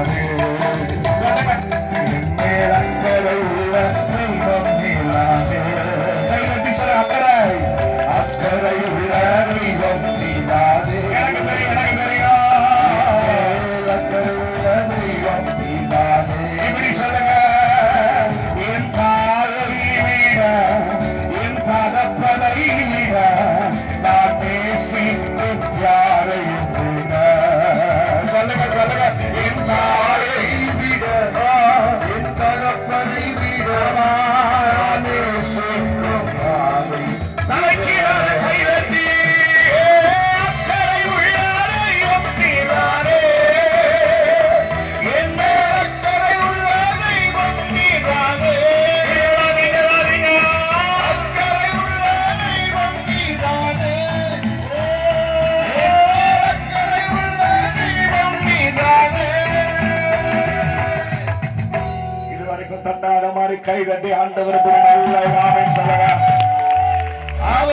நீதானே என்மேல் அக்கறை உள்ள தெய்வம் நீதானே கைகட்டி சொல்ல அக்கறை உள்ள தெய்வம் நீதானே எனக்கு தெரியும் அக்கறை உள்ள தெய்வம் நீதானே இப்படி சொல்லுங்க என் தாயை விட என் தகப்பனை விட நான் நேசிக்கும் யாரையும் விட சொல்லுங்க சொல்லுங்க என் தாயை விட என் தகப்பனை விட நான் நேசிக்கும் யாரை தலைக்கு கைதட்டி அக்கறை உள்ள தெய்வம் நீதானே என் மேல் அக்கறை உள்ள தெய்வம் நீதானே அக்கறை உள்ள தெய்வம் நீதானே அக்கறை உள்ள தெய்வம் நீதானே இதுவரைக்கும் தட்டாத மாதிரி கைதட்டி ஆண்டவருக்கு நல்ல ஆமென் சொல்லுங்க.